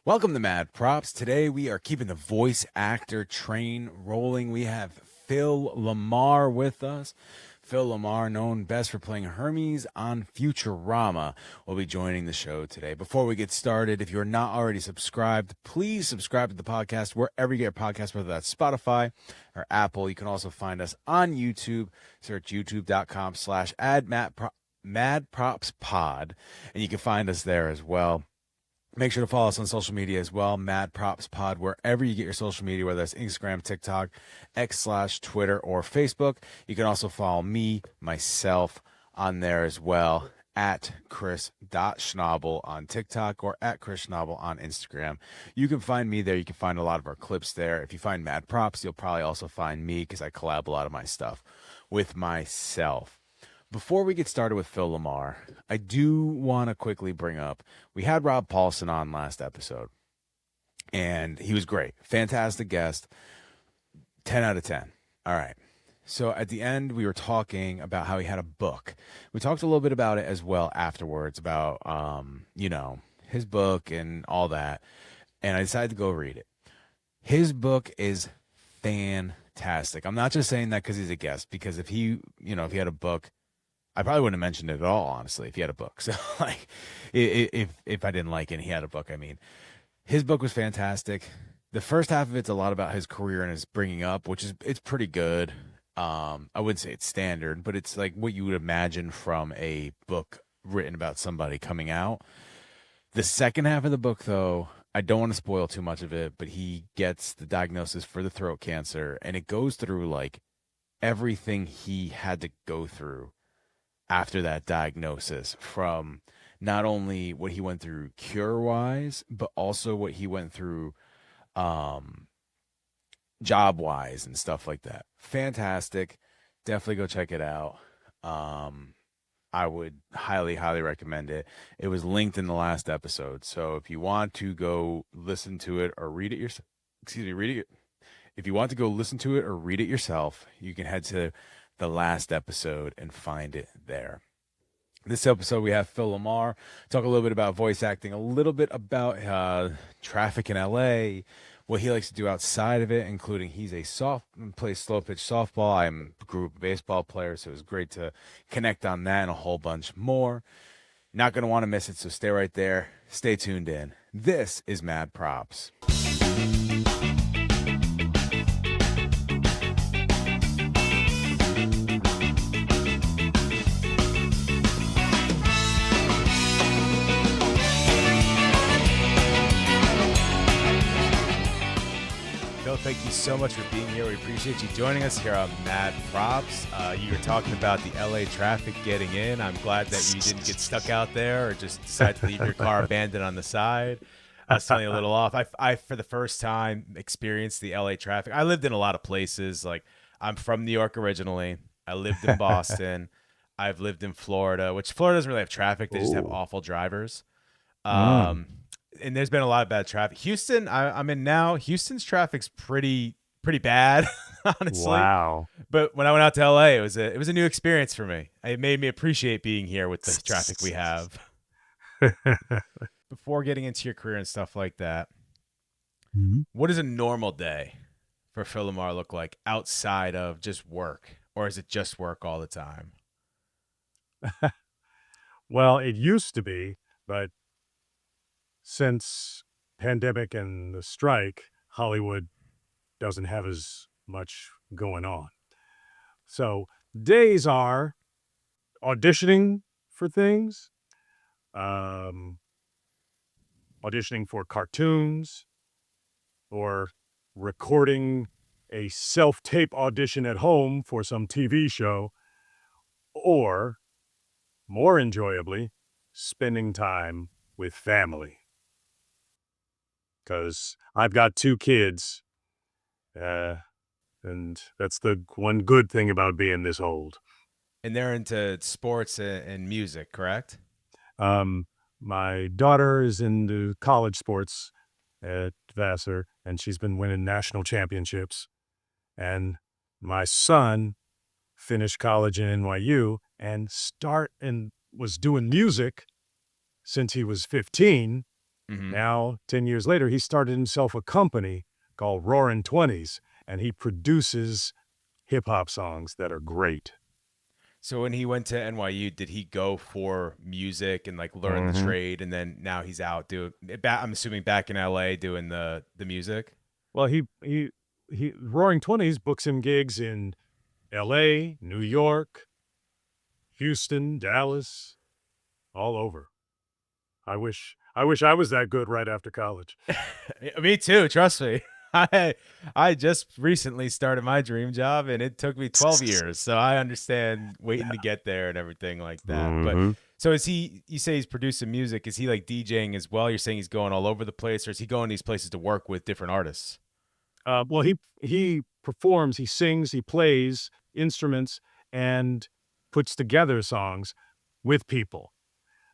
Welcome to Mad Props. Today we are keeping the voice actor train rolling. We have Phil LaMarr with us. Phil LaMarr, known best for playing Hermes on Futurama, will be joining the show today. Before we get started, if you're not already subscribed, please subscribe to the podcast wherever you get your podcast, whether that's Spotify or Apple. You can also find us on YouTube. Search youtube.com/Mad Props Pod, and you can find us there as well. Make sure to follow us on social media as well, Mad Props Pod, wherever you get your social media, whether that's Instagram, TikTok, X/Twitter, or Facebook. You can also follow myself on there as well, at Chris.Schnabel on TikTok or at Chris Schnabel on Instagram. You can find me there. You can find a lot of our clips there. If you find Mad Props, you'll probably also find me because I collab a lot of my stuff with myself. Before we get started with Phil LaMarr, I do want to quickly bring up, we had Rob Paulson on last episode, and he was great. Fantastic guest. 10 out of 10. All right. So at the end, we were talking about how he had a book. We talked a little bit about it as well afterwards, about, his book and all that. And I decided to go read it. His book is fantastic. I'm not just saying that because he's a guest, because if he had a book, I probably wouldn't have mentioned it at all, honestly, if he had a book. So, like, if I didn't like it and he had a book, I mean, his book was fantastic. The first half of it's a lot about his career and his bringing up, it's pretty good. I wouldn't say it's standard, but it's like what you would imagine from a book written about somebody coming out. The second half of the book, though, I don't want to spoil too much of it, but he gets the diagnosis for the throat cancer, and it goes through like everything he had to go through after that diagnosis, from not only what he went through cure wise, but also what he went through job wise and stuff like that. Fantastic. Definitely go check it out. I would highly, highly recommend it. It was linked in the last episode. So if you want to go listen to it or read it yourself, read it. If you want to go listen to it or read it yourself, you can head to the last episode and find it there. This episode, we have Phil LaMarr talk a little bit about voice acting, a little bit about traffic in LA, what he likes to do outside of it, including plays slow pitch softball. I'm a group baseball player, so it was great to connect on that and a whole bunch more. Not going to want to miss it, so stay right there. Stay tuned in. This is Mad Props. Thank you so much for being here. We appreciate you joining us here on Mad Props. You were talking about the LA traffic getting in. I'm glad that you didn't get stuck out there or just decide to leave your car abandoned on the side. I was telling you a little off. I for the first time, experienced the LA traffic. I lived in a lot of places. Like, I'm from New York originally. I lived in Boston. I've lived in Florida, which Florida doesn't really have traffic. They just have awful drivers. And there's been a lot of bad traffic. Houston, I'm in now. Houston's traffic's pretty bad, honestly. Wow. But when I went out to LA, it was a new experience for me. It made me appreciate being here with the traffic we have. Before getting into your career and stuff like that, what does a normal day for Phil LaMarr look like outside of just work? Or is it just work all the time? Well, it used to be, but since pandemic and the strike, Hollywood doesn't have as much going on. So days are auditioning for things, auditioning for cartoons, or recording a self-tape audition at home for some TV show, or, more enjoyably, spending time with family. Because I've got 2 kids, and that's the one good thing about being this old. And they're into sports and music, correct? My daughter is into college sports at Vassar, and she's been winning national championships. And my son finished college in NYU and was doing music since he was 15. Mm-hmm. Now, 10 years later, he started himself a company called Roaring Twenties, and he produces hip hop songs that are great. So when he went to NYU, did he go for music and like learn the Mm-hmm. trade, and then now he's out doing? I'm assuming back in LA doing the music. Well, he Roaring Twenties books him gigs in L.A., New York, Houston, Dallas, all over. I wish I was that good right after college. Me too. Trust me. I just recently started my dream job, and it took me 12 years. So I understand waiting to get there and everything like that. But Mm-hmm. so is he? You say he's producing music. Is he like DJing as well? You're saying he's going all over the place, or is he going these places to work with different artists? Well, he performs, he sings, he plays instruments, and puts together songs with people.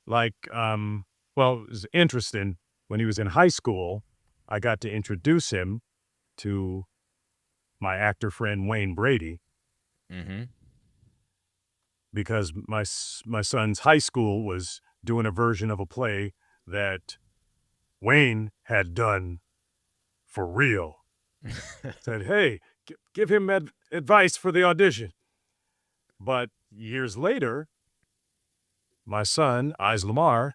Like, well, it was interesting. When he was in high school, I got to introduce him to my actor friend Wayne Brady Mm-hmm. because my son's high school was doing a version of a play that Wayne had done for real. Said, "Hey, give him advice for the audition." But years later, my son, Phil LaMarr,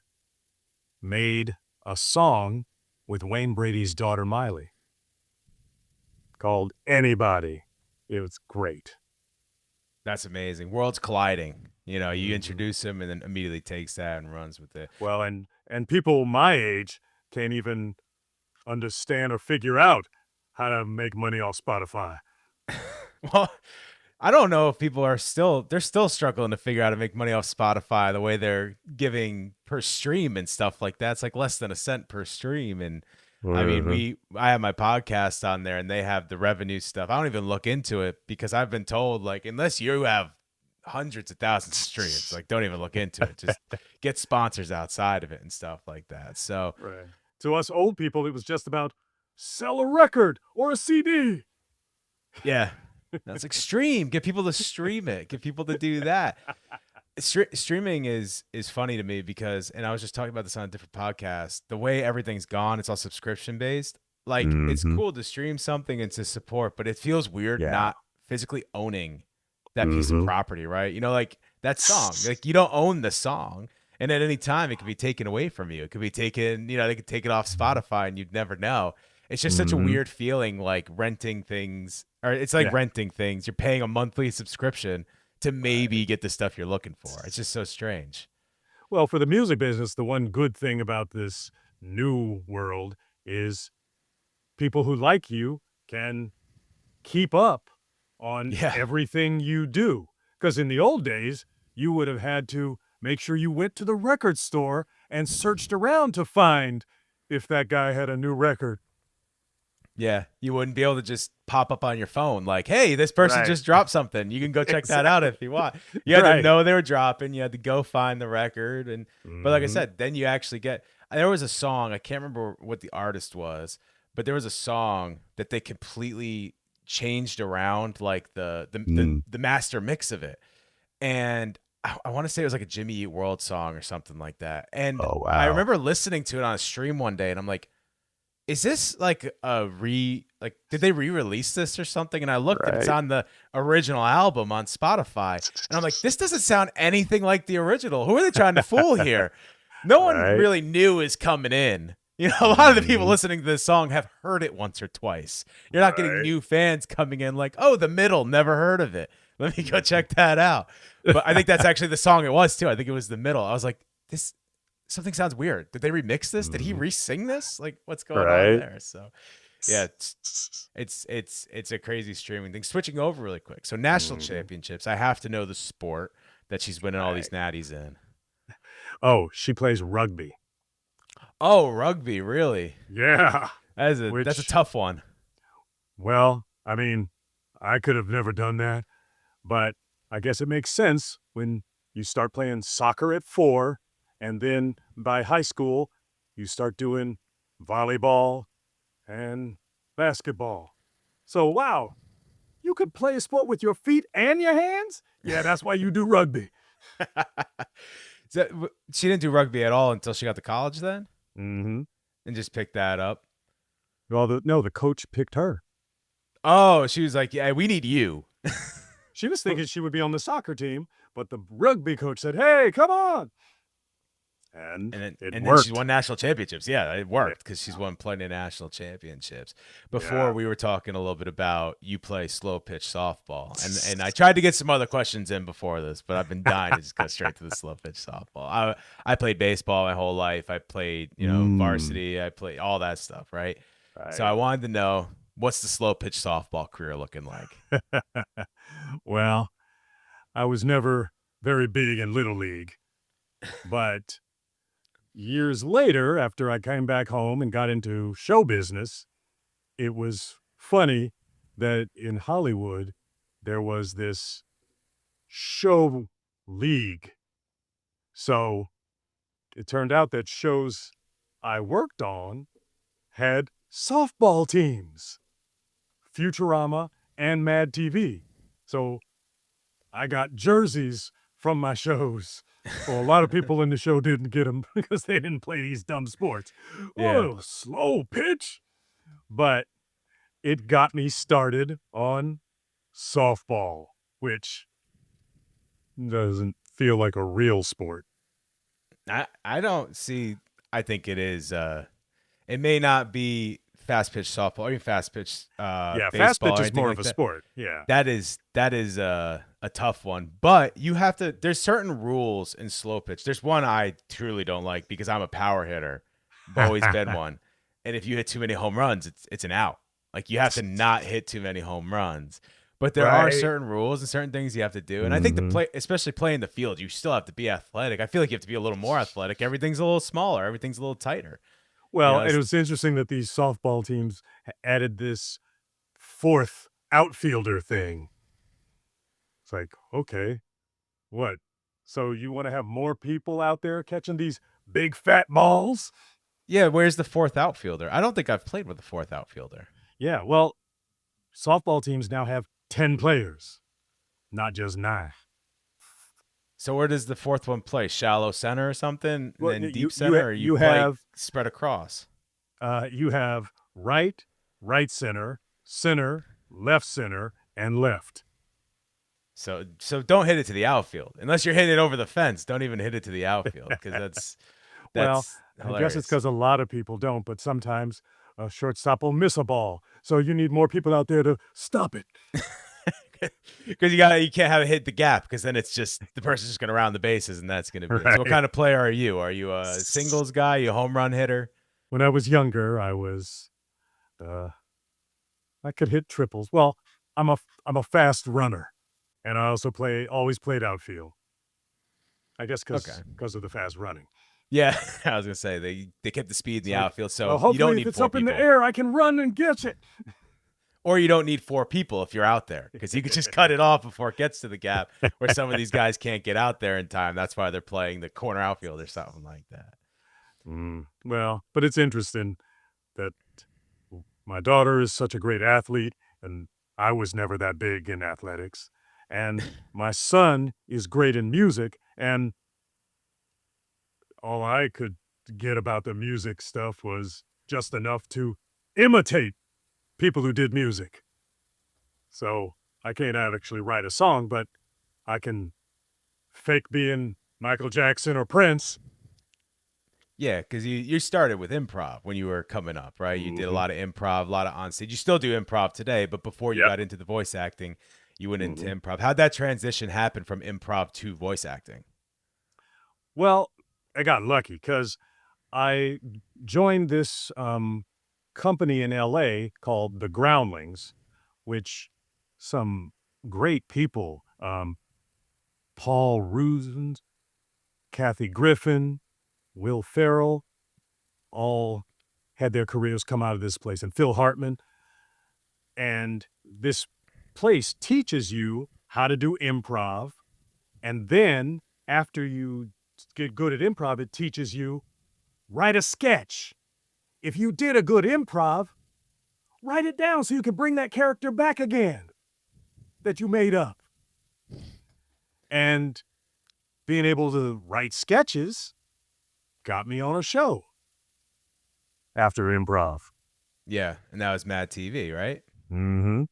made a song with Wayne Brady's daughter, Miley, called Anybody. It was great. That's amazing. Worlds colliding. You know, you Mhm. introduce him and then immediately takes that and runs with it. Well, and people my age can't even understand or figure out how to make money off Spotify. Well, I don't know if people are they're still struggling to figure out how to make money off Spotify the way they're giving per stream and stuff like that. It's like less than a cent per stream. And I mean, Mhm. I have my podcast on there and they have the revenue stuff. I don't even look into it because I've been told, like, unless you have hundreds of thousands of streams, like, don't even look into it. Just get sponsors outside of it and stuff like that. So Right. To us old people, it was just about sell a record or a CD. yeah, that's extreme. Get people to stream it. Get people to do that. Streaming is funny to me because, and I was just talking about this on a different podcast. The way everything's gone, it's all subscription based. Like it's Mhm. cool to stream something and to support, but it feels weird Yeah. not physically owning that piece of Mhm. property, right? You know, like that song, like you don't own the song, and at any time it could be taken away from you. It could be taken, you know, they could take it off Spotify, and you'd never know. It's just such a Mhm. weird feeling, like renting things, or it's like Yeah. renting things. You're paying a monthly subscription to Right. maybe get the stuff you're looking for. It's just so strange. Well, for the music business, the one good thing about this new world is people who like you can keep up on Yeah. everything you do. Because in the old days, you would have had to make sure you went to the record store and searched around to find if that guy had a new record. Yeah. You wouldn't be able to just pop up on your phone like, hey, this person Right. just dropped something. You can go check that out Exactly. if you want. You had to Right. know they were dropping. You had to go find the record. And but like I Mhm. said, then you actually get there was a song, I can't remember what the artist was, but there was a song that they completely changed around like Mm. the master mix of it. And I want to say it was like a Jimmy Eat World song or something like that. And Oh, I wow. remember listening to it on a stream one day, and I'm like, "Is this like like did they re-release this or something?" And I looked, and it's Right. on the original album on Spotify, and I'm like, "This doesn't sound anything like the original. Who are they trying to fool here?" No one Right. really new is coming in. You know, a lot of the people Mhm. listening to this song have heard it once or twice. You're not getting Right. new fans coming in like, "Oh, the middle, never heard of it. Let me go check that out." But I think that's actually the song it was too. I think it was the middle. I was like, this something sounds weird. Did they remix this? Did he Mhm. re-sing this? Like, what's going on Right. there? So yeah, it's a crazy streaming thing. Switching over really quick. So national Mhm. championships. I have to know the sport that she's winning all these Right. natties in. Oh, she plays rugby. Oh, rugby, really? Yeah. That's a Which, tough one. well, I mean, I could have never done that, but I guess it makes sense when you start playing soccer at 4, and then by high school, you start doing volleyball and basketball. So, wow, you could play a sport with your feet and your hands? Yeah, that's why you do rugby. She didn't do rugby at all until she got to college then? Mhm. and just picked that up. Well, no, the coach picked her. Oh, she was like, "Yeah, we need you." She was thinking she would be on the soccer team, but the rugby coach said, "Hey, come on." And it And then she's worked. won national championships. Yeah, it Yeah. worked because she's won plenty of national championships. Yeah. Before we were talking a little bit about you play slow pitch softball, and I tried to get some other questions in before this, but I've been dying to just go straight to the slow pitch softball. I played baseball my whole life. I played Mm, varsity. I played all that stuff, right? So I right. wanted to know, what's the slow pitch softball career looking like? Well, I was never very big in Little League, but years later, after I came back home and got into show business, it was funny that in Hollywood, there was this show league. So it turned out that shows I worked on had softball teams, Futurama and Mad TV. So I got jerseys from my shows. Well, a lot of people in the show didn't get them because they didn't play these dumb sports. Yeah. Oh, slow pitch. But it got me started on softball, which doesn't feel like a real sport. I don't see. I think it is. It may not be fast pitch softball or even fast pitch Yeah, fast baseball pitch or is anything more of like a that. sport. Yeah. That is a tough one. But you have to. There's certain rules in slow pitch. There's one I truly don't like because I'm a power hitter. I've always been one. And if you hit too many home runs, it's an out. Like you have to not hit too many home runs. But there are Right. certain rules and certain things you have to do. And I think the Mhm. play, especially playing the field, you still have to be athletic. I feel like you have to be a little more athletic. Everything's a little smaller. Everything's a little tighter. You Well, know, and it it's was interesting that these softball teams added this fourth outfielder thing. It's like, okay, what? So you want to have more people out there catching these big fat balls? yeah. Where's the fourth outfielder? I don't think I've played with the fourth outfielder. Yeah, well, softball teams now have 10 players, not just 9. So where does the fourth one play? Shallow center or something, and Well, then you deep you center, or you you play have spread across? you have right, right center, center, and left. So don't hit it to the outfield unless you're hitting it over the fence. Don't even hit it to the outfield because Well, that's I guess it's hilarious. because a lot of people don't, but sometimes a shortstop will miss a ball. So you need more people out there to stop it. Because you can't have it hit the gap because then it's just the person's just going to round the bases and that's going to be it. So what Right. kind of player are you? Are you a singles guy? You a home run hitter? When I was younger, uh, I could hit triples. Well, I'm a fast runner, and I also always played outfield. I guess Okay. because of the fast running. Yeah, I was gonna say they kept the speed in It's the like, outfield, well, so you don't hopefully, if need it's four up in the people. air, I can run and get it. Or you don't need four people if you're out there because you could just cut it off before it gets to the gap where some of these guys can't get out there in time. That's why they're playing the corner outfield or something like that. Well, but it's interesting that my daughter is such a great athlete, and I was never that big in athletics. And my son is great in music, and all I could get about the music stuff was just enough to imitate people who did music. So I can't actually write a song, but I can fake being Michael Jackson or Prince. Yeah, because you started with improv when you were coming up, right? You did a Mhm. lot of improv, a lot of on stage. You still do improv today, but before you Yep. got into the voice acting, you went into Mhm. improv. How'd that transition happen from improv to voice acting? Well, I got lucky because I joined this company in LA called The Groundlings, which some great people, Paul Ruzens, Kathy Griffin, Will Ferrell, all had their careers come out of this place, and Phil Hartman. And this place teaches you how to do improv. And then after you get good at improv, it teaches you write a sketch. If you did a good improv, write it down so you can bring that character back again that you made up. And being able to write sketches got me on a show. after improv. Yeah, and that was Mad TV, right? Mm-hmm.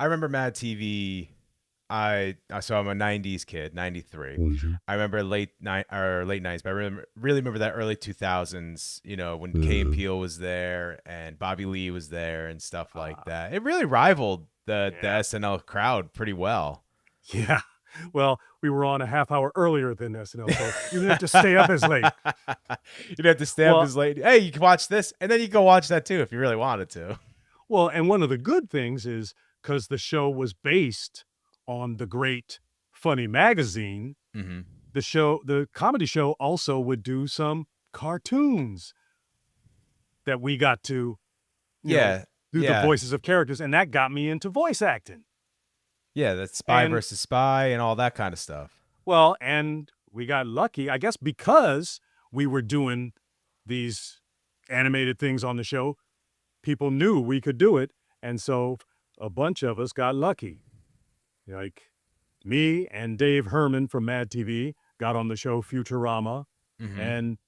I remember Mad TV. So I'm a '90s kid, '93. Mm-hmm. I remember late '90s, but I really remember that early 2000s. You know, when Key and Peele was there and Bobby Lee was there and stuff like that. It really rivaled the Yeah. SNL crowd pretty well. Yeah. Well, we were on a half hour earlier than SNL, so you didn't have to stay up as late. You'd have to stay up Well, as late. Hey, you can watch this, and then you can go watch that too if you really wanted to. well, and one of the good things is because the show was based on the great Funny Magazine, Mm-hmm. the comedy show also would do some cartoons that we got to, you know, Yeah, do the yeah, voices of characters, and that got me into voice acting. yeah. That's Spy And versus Spy and all that kind of stuff. well, and we got lucky, I guess, because we were doing these animated things on the show. People knew we could do it, and so a bunch of us got lucky. Like me and Dave Herman from Mad TV got on the show Futurama, Mm-hmm. and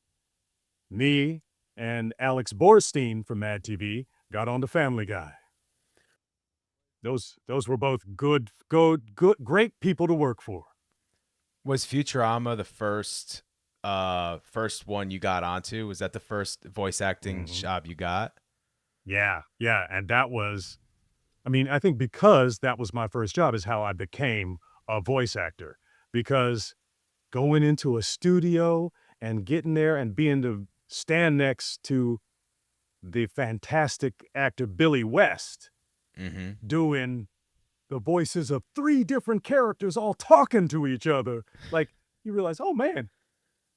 me and Alex Borstein from Mad TV got on to Family Guy. Those were both great people to work for. Was Futurama the first one you got onto? Was that the first voice acting Mm-hmm. job you got? Yeah, yeah, and that was, I mean, I think because that was my first job is how I became a voice actor. Because going into a studio and getting there and being to stand next to the fantastic actor Billy West Mm-hmm. doing the voices of 3 different characters all talking to each other. Like, you realize, oh man,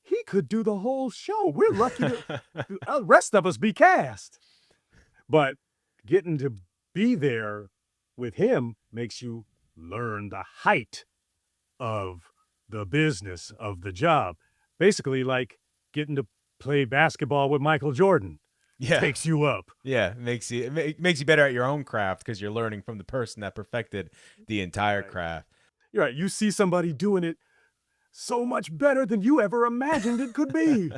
he could do the whole show. We're lucky to, the rest of us be cast. But getting to be there with him makes you learn the height of the business of the job. Basically, like getting to play basketball with Michael Jordan Yeah, takes you up. yeah. Makes you better at your own craft because you're learning from the person that perfected the entire Right. craft. You're right. You see somebody doing it so much better than you ever imagined it could be.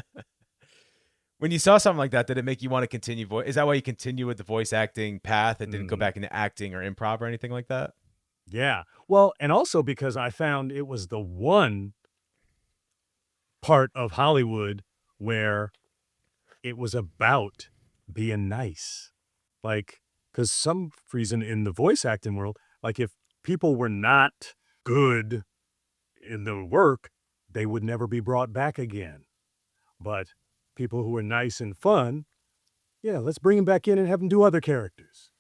When you saw something like that, did it make you want to continue voice? Is that why you continue with the voice acting path and didn't go Mhm. back into acting or improv or anything like that? Yeah. Well, and also because I found it was the one part of Hollywood where it was about being nice. Like, because some reason in the voice acting world, like if people were not good in the work, they would never be brought back again. But people who are nice and fun, yeah, let's bring them back in and have them do other characters.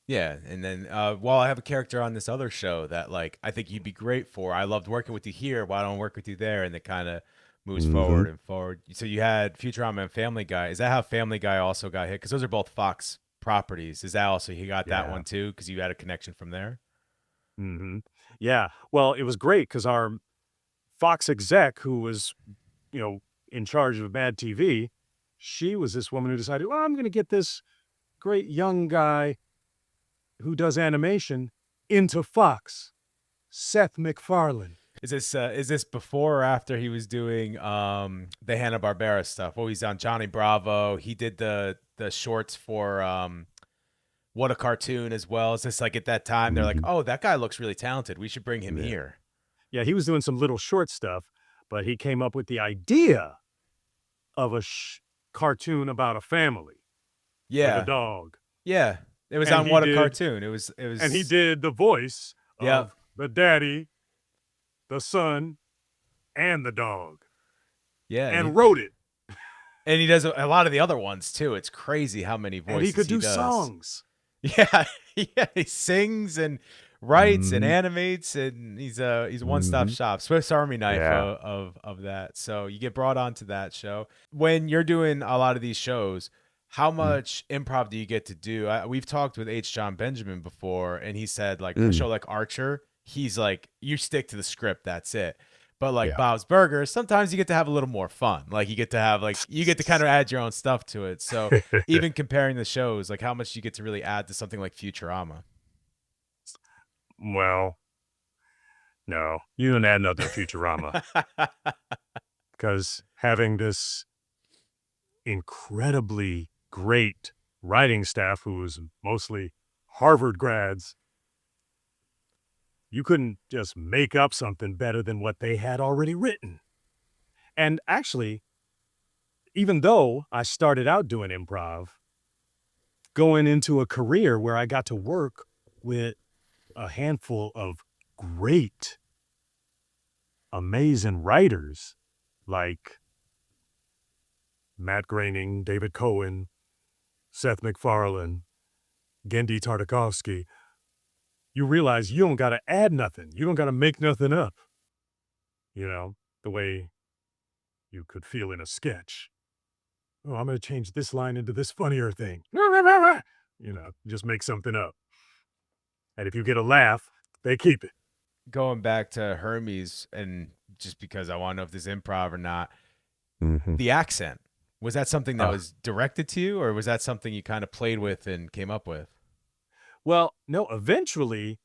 Yeah, and then while I have a character on this other show that like I think you'd be great for. I loved working with you here. Why don't I work with you there? And it kind of moves Mm-hmm. forward and forward. So you had Futurama and Family Guy. Is that how Family Guy also got hit? Because those are both Fox properties. Is that also he got that Yeah. one too? Because you had a connection from there. Mm-hmm. Yeah. Well, it was great because our Fox exec, who was, you know, in charge of Mad TV, she was this woman who decided, well, I'm going to get this great young guy who does animation into Fox, Seth MacFarlane. Is this before or after he was doing the Hanna Barbera stuff? Well, he's on Johnny Bravo. He did the shorts for What a Cartoon as well. Is this like at that time they're like, Mm-hmm. oh, that guy looks really talented. We should bring him Yeah. here. Yeah, he was doing some little short stuff, but he came up with the idea of a cartoon about a family with a Yeah, dog. yeah. It was And on he What a did Cartoon. and he did the voice Yeah, of the daddy, the son, and the dog, yeah, and wrote it. and he does a lot of the other ones too. It's crazy how many And he voices could he do does. songs. Yeah, yeah. He sings and writes and Mhm. animates, and he's a one stop Mhm. shop, Swiss Army knife Yeah. of that. So you get brought onto that show when you're doing a lot of these shows. How Mm. much improv do you get to do? We've talked with H. John Benjamin before, and he said like a Mm. show like Archer, he's like you stick to the script, that's it. But like Yeah. Bob's Burgers, sometimes you get to have a little more fun. Like you get to kind of add your own stuff to it. So even comparing the shows, like how much you get to really add to something like Futurama. Well, no, you don't add nothing to Futurama because having this incredibly great writing staff who was mostly Harvard grads, you couldn't just make up something better than what they had already written. And actually, even though I started out doing improv, going into a career where I got to work with a handful of great, amazing writers like Matt Groening, David Cohen, Seth MacFarlane, Gendy Tartakovsky, you realize you don't got to add nothing. You don't got to make nothing up, the way you could feel in a sketch. Oh, I'm going to change this line into this funnier thing. Just make something up. And if you get a laugh, they keep it. Going back to Hermes, and just because I want to know if this is improv or not, the accent, was that something that was directed to you, or was that something you kind of played with and came up with? Well, no, eventually,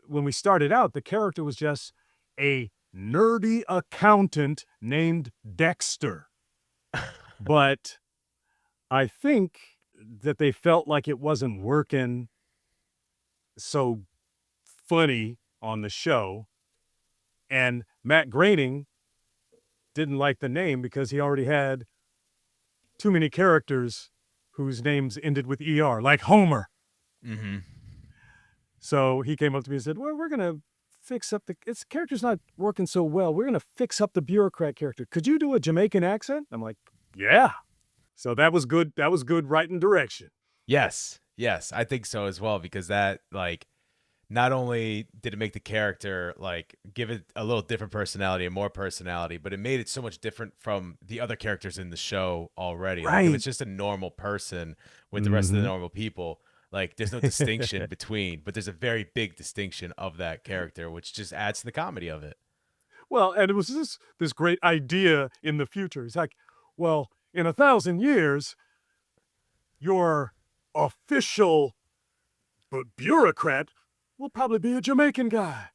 when we started out, the character was just a nerdy accountant named Dexter. But I think that they felt like it wasn't working so funny on the show. And Matt Groening didn't like the name because he already had too many characters whose names ended with ER, like Homer. Mm-hmm. So he came up to me and said, well, we're going to fix up its character's not working so well. We're going to fix up the bureaucrat character. Could you do a Jamaican accent? I'm like, yeah. So that was good. That was good writing direction. Yes. I think so as well, because that, like, not only did it make the character, like, give it a little different personality and more personality, but it made it so much different from the other characters in the show already. Right. Like, if it's just a normal person with the rest of the normal people, like, there's no distinction between, but there's a very big distinction of that character, which just adds to the comedy of it. Well, and it was this great idea in the future. It's like, well, in 1,000 years, your official bureaucrat will probably be a Jamaican guy.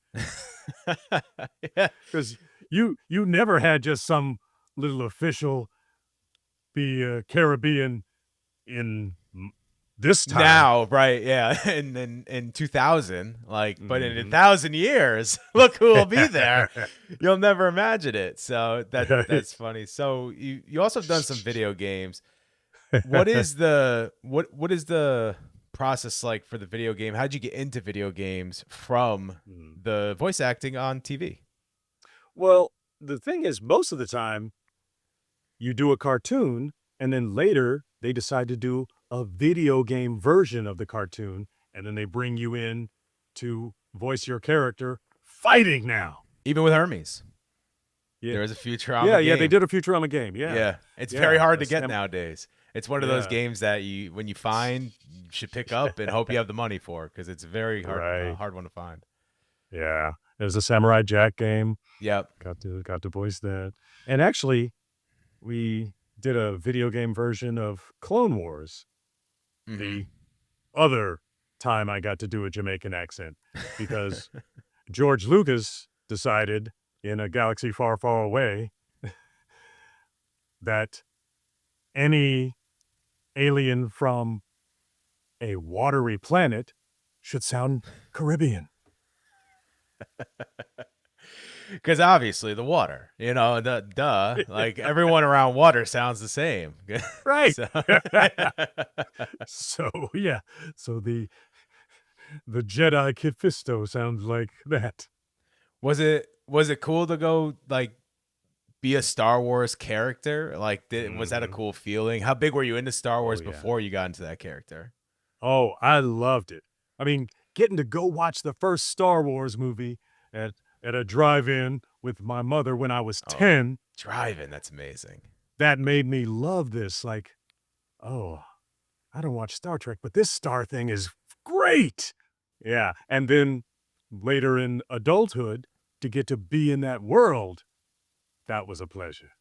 Yeah. Because you never had just some little official be Caribbean in this time. Now, right? Yeah, and then in 2000, like, but in 1,000 years, look who will be there. You'll never imagine it. So that's funny. So you also have done some video games. What is the what is the process like for the video game? How'd you get into video games from the voice acting on TV? Well, the thing is, most of the time, you do a cartoon, and then later they decide to do a video game version of the cartoon, and then they bring you in to voice your character fighting now. Even with Hermes. Yeah. There was a Futurama game. Yeah, they did a Futurama game. Yeah. It's very hard to get nowadays. It's one of those games that when you find, you should pick up and hope you have the money for, because it's a very hard one to find. Yeah. There's a Samurai Jack game. Yep. Got to voice that. And actually, we did a video game version of Clone Wars. The other time I got to do a Jamaican accent, because George Lucas decided in a galaxy far, far away that any alien from a watery planet should sound Caribbean. Because obviously the water, like everyone around water sounds the same. Right. So, So the Jedi Kit Fisto sounds like that. Was it cool to go, like, be a Star Wars character? Like, was that a cool feeling? How big were you into Star Wars before you got into that character? Oh, I loved it. I mean, getting to go watch the first Star Wars movie at a drive-in with my mother when I was 10. Drive-in, that's amazing. That made me love this. Like, oh, I don't watch Star Trek, but this Star thing is great. Yeah. And then later in adulthood, to get to be in that world, that was a pleasure.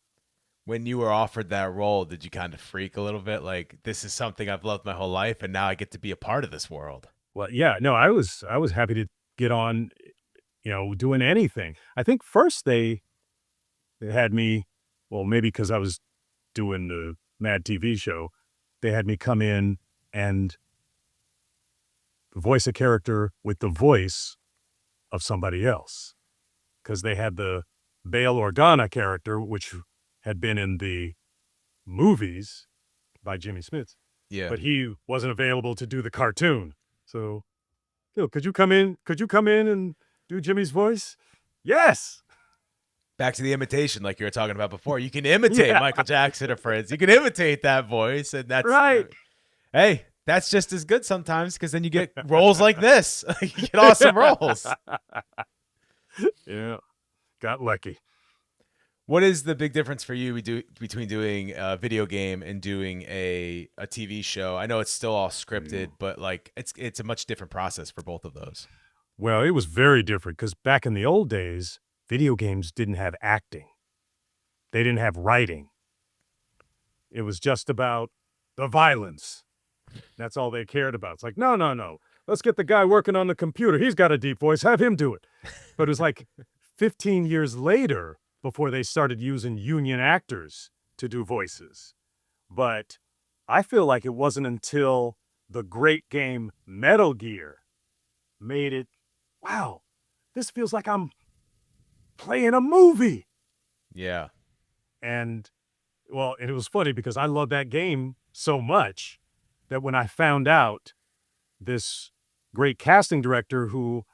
When you were offered that role, did you kind of freak a little bit? Like, this is something I've loved my whole life, and now I get to be a part of this world. Well, yeah, no, I was happy to get on, doing anything. I think first they had me, well, maybe because I was doing the Mad TV show, they had me come in and voice a character with the voice of somebody else, because they had the Bail Organa character, which had been in the movies by Jimmy Smith, Yeah. but he wasn't available to do the cartoon. So, Phil, could you come in? Could you come in and do Jimmy's voice? Yes. Back to the imitation, like you were talking about before. You can imitate Yeah. Michael Jackson or Prince. You can imitate that voice, and that's Right. hey, that's just as good sometimes because then you get roles like this. You get awesome roles. Yeah. Got lucky. What is the big difference for you between doing a video game and doing a TV show? I know it's still all scripted, but like it's a much different process for both of those. Well, it was very different because back in the old days, video games didn't have acting. They didn't have writing. It was just about the violence. That's all they cared about. It's like, no. Let's get the guy working on the computer. He's got a deep voice. Have him do it. But it was like 15 years later before they started using union actors to do voices. But I feel like it wasn't until the great game Metal Gear made it, wow, this feels like I'm playing a movie. Yeah. And, well, and it was funny because I love that game so much that when I found out this great casting director who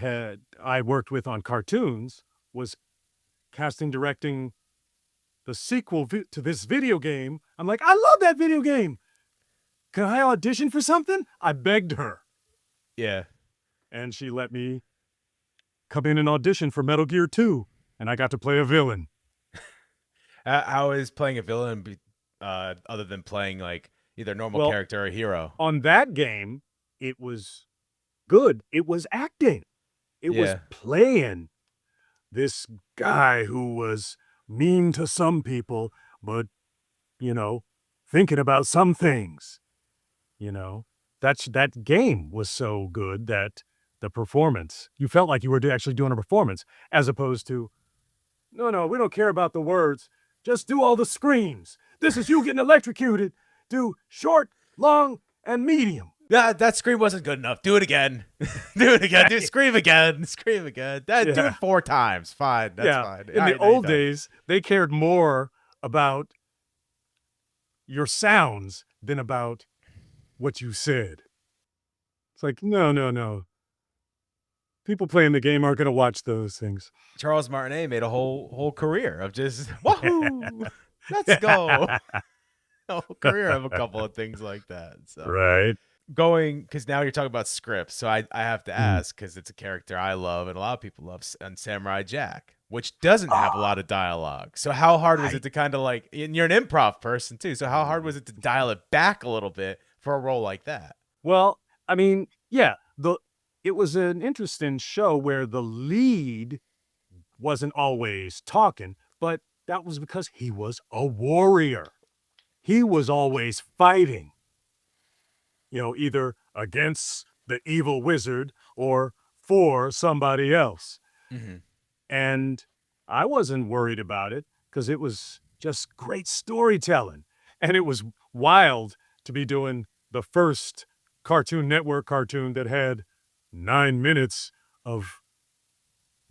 I worked with on cartoons was casting directing the sequel to this video game, I'm like, I love that video game. Can I audition for something? I begged her. Yeah. And she let me come in and audition for Metal Gear 2, and I got to play a villain. How is playing a villain other than playing like either a normal character or a hero? On that game, it was good. It was acting. It was playing this guy who was mean to some people, but, thinking about some things. That game was so good that the performance, you felt like you were actually doing a performance, as opposed to, no, we don't care about the words. Just do all the screams. This is you getting electrocuted. Do short, long, and medium. That scream wasn't good enough. Do it again. Do it again. Scream again. Scream again. Do it 4 times. Fine. That's fine. In the old days, they cared more about your sounds than about what you said. It's like, no. People playing the game aren't going to watch those things. Charles Martinet made a whole career of just, wahoo, let's go. A whole career of a couple of things like that. So. Right. Because now you're talking about scripts, so I have to ask, because it's a character I love and a lot of people love, and Samurai Jack, which doesn't have a lot of dialogue. So how hard was it to kind of like, and you're an improv person too, so how hard was it to dial it back a little bit for a role like that? Well, I mean, yeah, it was an interesting show where the lead wasn't always talking, but that was because he was a warrior. He was always fighting. Either against the evil wizard or for somebody else. Mm-hmm. And I wasn't worried about it because it was just great storytelling. And it was wild to be doing the first Cartoon Network cartoon that had 9 minutes of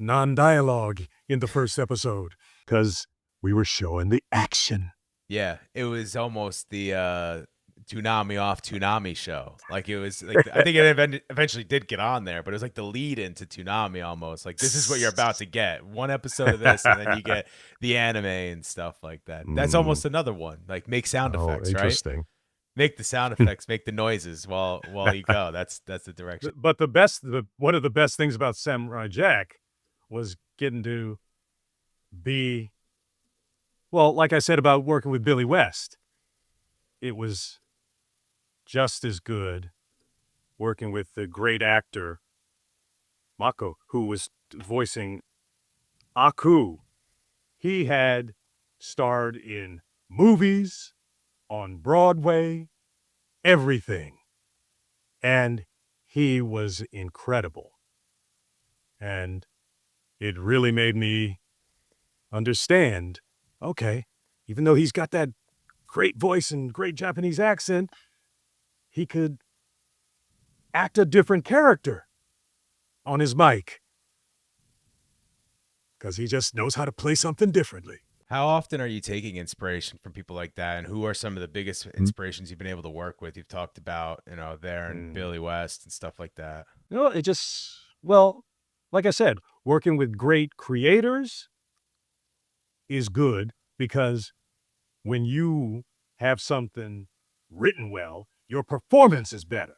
non-dialogue in the first episode because we were showing the action. Yeah, it was almost the Toonami off Toonami show. Like, it was like, I think it eventually did get on there, but it was like the lead into Toonami almost. Like, this is what you're about to get. One episode of this, and then you get the anime and stuff like that. That's almost another one. Like, make sound effects, interesting. Right? Make the sound effects, make the noises while you go. That's the direction. But one of the best things about Samurai Jack was getting to be, well, like I said about working with Billy West, it was just as good working with the great actor Mako, who was voicing Aku. He had starred in movies, on Broadway, everything. And he was incredible. And it really made me understand, okay, even though he's got that great voice and great Japanese accent, he could act a different character on his mic because he just knows how to play something differently. How often are you taking inspiration from people like that, and who are some of the biggest inspirations you've been able to work with? You've talked about, there and Billy West and stuff like that. It just, well, like I said, working with great creators is good because when you have something written well, your performance is better.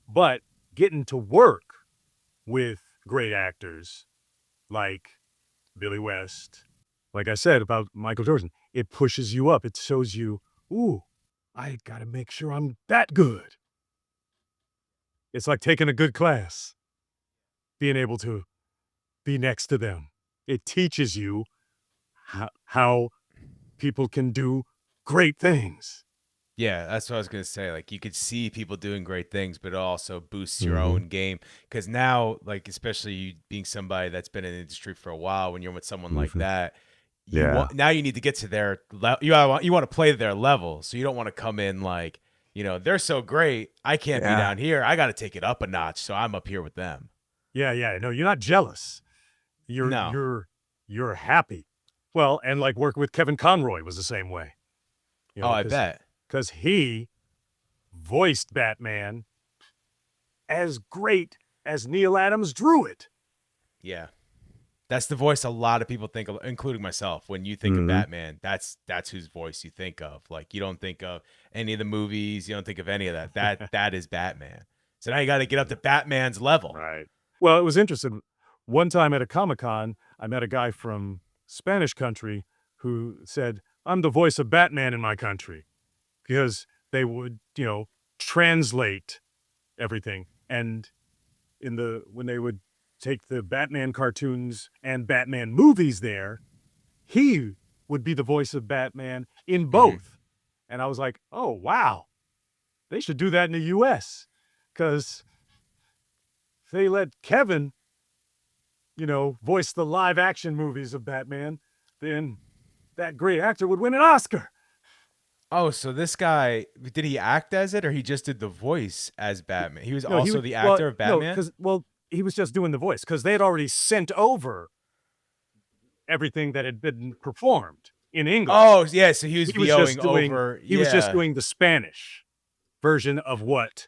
But getting to work with great actors like Billy West, like I said about Michael Jordan, it pushes you up. It shows you, ooh, I got to make sure I'm that good. It's like taking a good class, being able to be next to them. It teaches you how people can do great things. Yeah, that's what I was gonna say. Like, you could see people doing great things, but it also boosts your own game. Because now, like, especially you being somebody that's been in the industry for a while, when you're with someone like that, Yeah. you need to get to their you want to play to their level. So you don't want to come in like, they're so great, I can't be Yeah. down here. I got to take it up a notch, so I'm up here with them. Yeah. No, you're not jealous. No. You're happy. Well, and like work with Kevin Conroy was the same way. Oh, I bet. Because he voiced Batman as great as Neil Adams drew it. Yeah. That's the voice a lot of people think of, including myself. When you think of Batman, that's whose voice you think of. Like, you don't think of any of the movies, you don't think of any of that. That is Batman. So now you got to get up to Batman's level. Right. Well, it was interesting. One time at a Comic-Con, I met a guy from Spanish country who said, "I'm the voice of Batman in my country," because they would, translate everything. And when they would take the Batman cartoons and Batman movies there, he would be the voice of Batman in both. And I was like, oh, wow, they should do that in the US. Because if they let Kevin, voice the live action movies of Batman, then that great actor would win an Oscar. Oh, so this guy, did he act as it, or he just did the voice as Batman? He was the actor of Batman? He was just doing the voice because they had already sent over everything that had been performed in English. Oh, yeah, so he was VOing over. He was just doing the Spanish version of what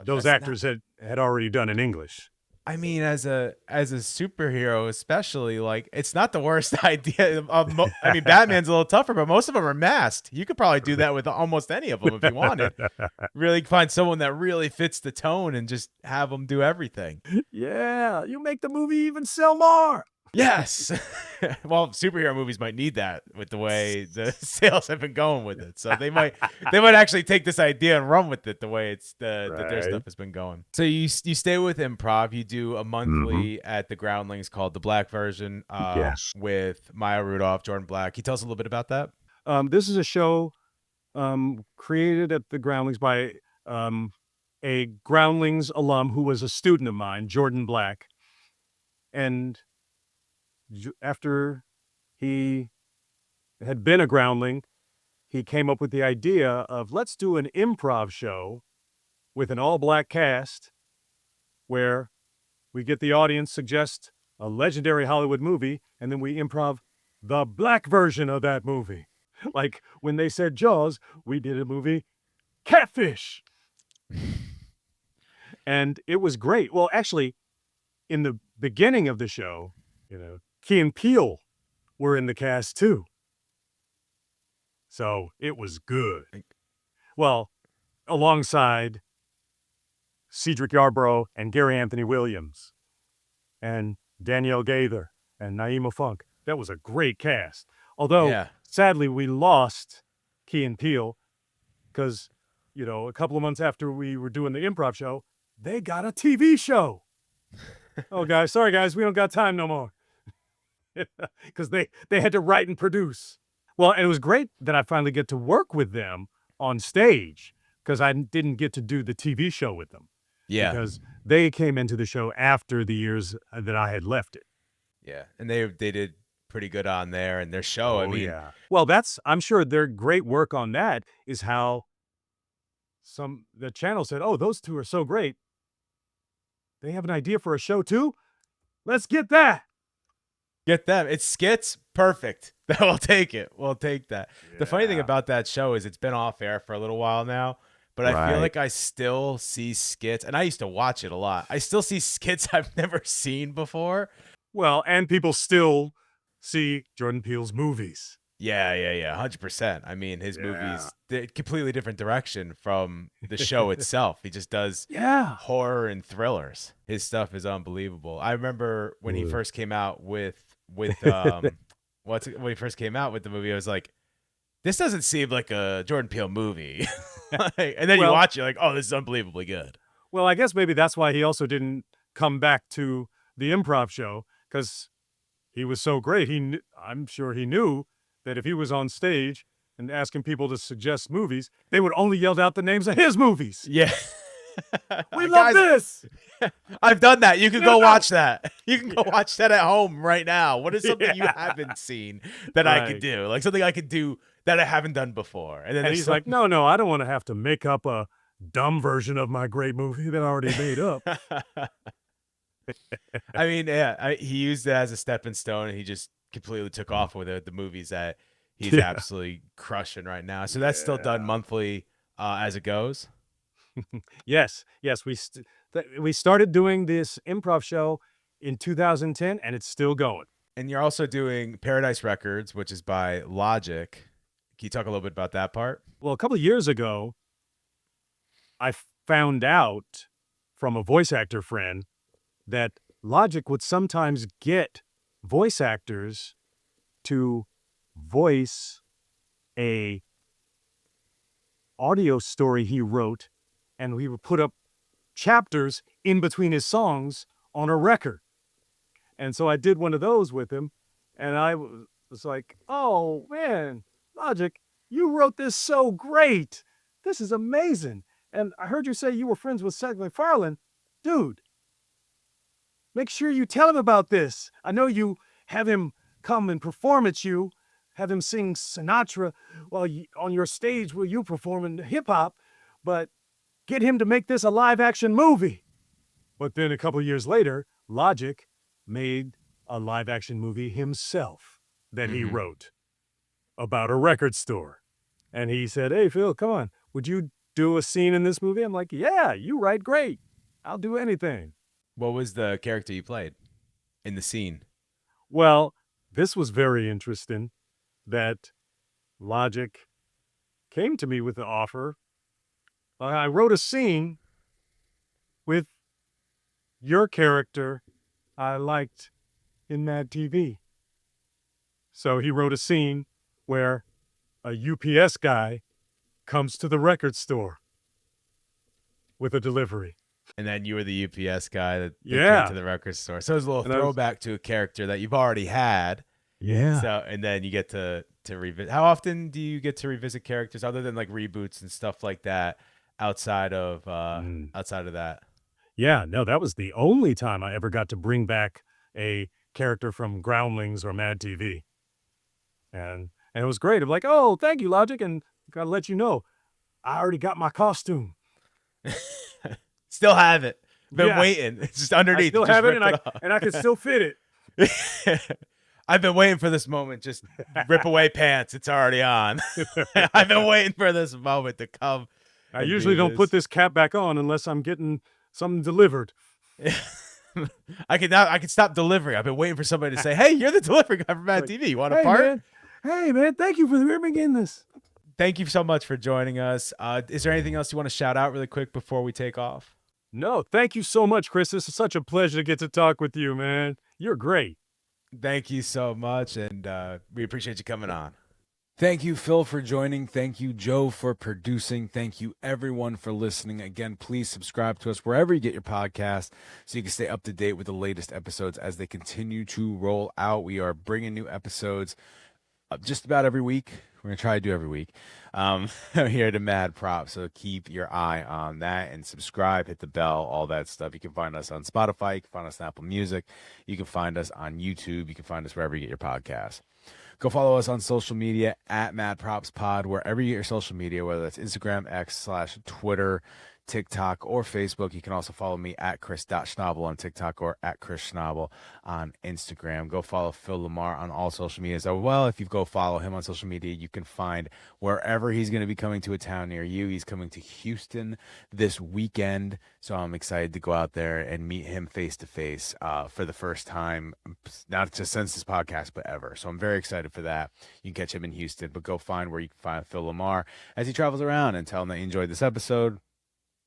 those actors had already done in English. I mean, as a superhero, especially, like, it's not the worst idea. I mean, Batman's a little tougher, but most of them are masked. You could probably do that with almost any of them if you wanted. Really find someone that really fits the tone and just have them do everything. Yeah, you make the movie even sell more. Yes. Well, superhero movies might need that with the way the sales have been going with it. So they might actually take this idea and run with it the way that their stuff has been going. So you stay with improv. You do a monthly at the Groundlings called The Black Version with Maya Rudolph, Jordan Black. Can you tell us a little bit about that? This is a show created at the Groundlings by a Groundlings alum who was a student of mine, Jordan Black. And after he had been a Groundling, he came up with the idea of, let's do an improv show with an all-black cast where we get the audience suggest a legendary Hollywood movie, and then we improv the black version of that movie. Like when they said Jaws, we did a movie, Catfish. And it was great. Well, actually, in the beginning of the show, Key and Peele were in the cast too. So it was good. Well, alongside Cedric Yarbrough and Gary Anthony Williams and Danielle Gaither and Naima Funk. That was a great cast. Although, sadly, we lost Key and Peele because, a couple of months after we were doing the improv show, they got a TV show. Oh, guys, sorry, guys, we don't got time no more. Because they had to write and produce. Well, and it was great that I finally get to work with them on stage because I didn't get to do the TV show with them. Yeah. Because they came into the show after the years that I had left it. Yeah. And they did pretty good on there, and their show. I Oh, mean, yeah. Well, I'm sure their great work on that is how the channel said, "Oh, those two are so great. They have an idea for a show too? Let's get that." get them. It's skits, perfect. We'll take it. We'll take that. The funny thing Yeah. about that show is it's been off air for a little while now, but I feel Right. like I still see skits, and I used to watch it a lot. I still see skits I've never seen before. Well, and people still see Jordan Peele's movies. Yeah, 100%. I mean, his Yeah. movies, completely different direction from the show itself. He just does Yeah. horror and thrillers. His stuff is unbelievable. I remember when he Ooh. first came out with when he first came out with the movie, I was like, this doesn't seem like a Jordan Peele movie. And then you Well- watch it, like, oh, this is unbelievably good. Well, I guess maybe that's why he also didn't come back to the improv show, because he was so great. I'm sure he knew that if he was on stage and asking people to suggest movies, they would only yell out the names of his movies. Yeah. We love this. I've done that. You can go Yeah. watch that. You can go watch that at home right now. What is something you Yeah. haven't seen that I could Right. do? Like something I could do that I haven't done before. And then And there's he's like, no, I don't want to have to make up a dumb version of my great movie that I already made up. I mean, yeah, he used it as a stepping stone, and he just completely took off with it. The movies that he's Yeah. absolutely crushing right now. So that's still done monthly as it goes. Yes. We started doing this improv show in 2010, and it's still going. And you're also doing Paradise Records, which is by Logic. Can you talk a little bit about that part? Well, a couple of years ago, I found out from a voice actor friend that Logic would sometimes get voice actors to voice a audio story he wrote, and we would put up chapters in between his songs on a record. And so I did one of those with him, and I was like, oh man, Logic, you wrote this so great. This is amazing. And I heard you say you were friends with Seth MacFarlane. Dude, make sure you tell him about this. I know you have him come and perform at you, have him sing Sinatra while on your stage where you perform in hip hop, but get him to make this a live action movie. But then a couple of years later, Logic made a live action movie himself that he wrote about a record store. And he said, hey, Phil, come on, would you do a scene in this movie? I'm like, yeah, you write great. I'll do anything. What was the character you played in the scene? Well, this was very interesting that Logic came to me with the offer. I wrote a scene with your character I liked in Mad TV. So he wrote a scene where a UPS guy comes to the record store with a delivery. And then you were the UPS guy that Yeah. came to the record store. So it was a little And I was- throwback to a character that you've already had. Yeah. So, and then you get to revisit. How often do you get to revisit characters other than like reboots and stuff like that outside of that? Yeah, no, that was the only time I ever got to bring back a character from Groundlings or Mad TV. And it was great. I'm like, oh, thank you, Logic. And gotta let you know, I already got my costume. Still have it. Been Yeah. waiting. It's just I underneath. still Just have it, rip and I can still fit it. off. I've been waiting for this moment. Just rip away pants. It's already on. I've been waiting for this moment to come. I and usually do don't this. put this cap back on unless I'm getting something delivered. I can stop delivery. I've been waiting for somebody to say, "Hey, you're the delivery guy from Mad Like, TV. You want a Hey, part?" man. Hey, man, thank you for bringing this. Thank you so much for joining us. Is there anything else you want to shout out really quick before we take off? No, thank you so much, Chris. This is such a pleasure to get to talk with you, man. You're great. Thank you so much, and we appreciate you coming on. Thank you, Phil, for joining. Thank you, Joe, for producing. Thank you, everyone, for listening. Again, please subscribe to us wherever you get your podcast so you can stay up to date with the latest episodes as they continue to roll out. We are bringing new episodes just about every week. We're going to try to do every week here to Mad Props. So keep your eye on that and subscribe, hit the bell, all that stuff. You can find us on Spotify. You can find us on Apple Music. You can find us on YouTube. You can find us wherever you get your podcasts. Go follow us on social media at Mad Props Pod, wherever you get your social media, whether that's Instagram, X/Twitter, TikTok, or Facebook. You can also follow me at Chris.Schnabel on TikTok or at Chris Schnabel on Instagram. Go follow Phil LaMarr on all social media as well. If you go follow him on social media, you can find wherever he's going to be coming to a town near you. He's coming to Houston this weekend, so I'm excited to go out there and meet him face to face for the first time, not just since this podcast, but ever. So I'm very excited for that. You can catch him in Houston, but go find where you can find Phil LaMarr as he travels around and tell him that you enjoyed this episode.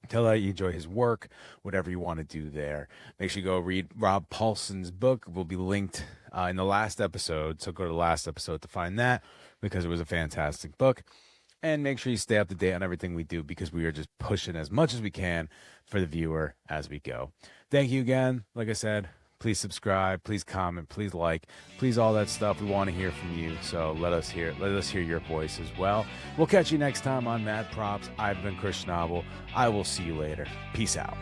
Tell that you enjoy his work, whatever you want to do there. Make sure you go read Rob Paulson's book. Will be linked in the last episode. So go to the last episode to find that, because it was a fantastic book. And make sure you stay up to date on everything we do, because we are just pushing as much as we can for the viewer as we go. Thank you again. Like I said, please subscribe, please comment, please like, please all that stuff. We want to hear from you, so let us hear your voice as well. We'll catch you next time on Mad Props. I've been Chris Schnabel. I will see you later. Peace out.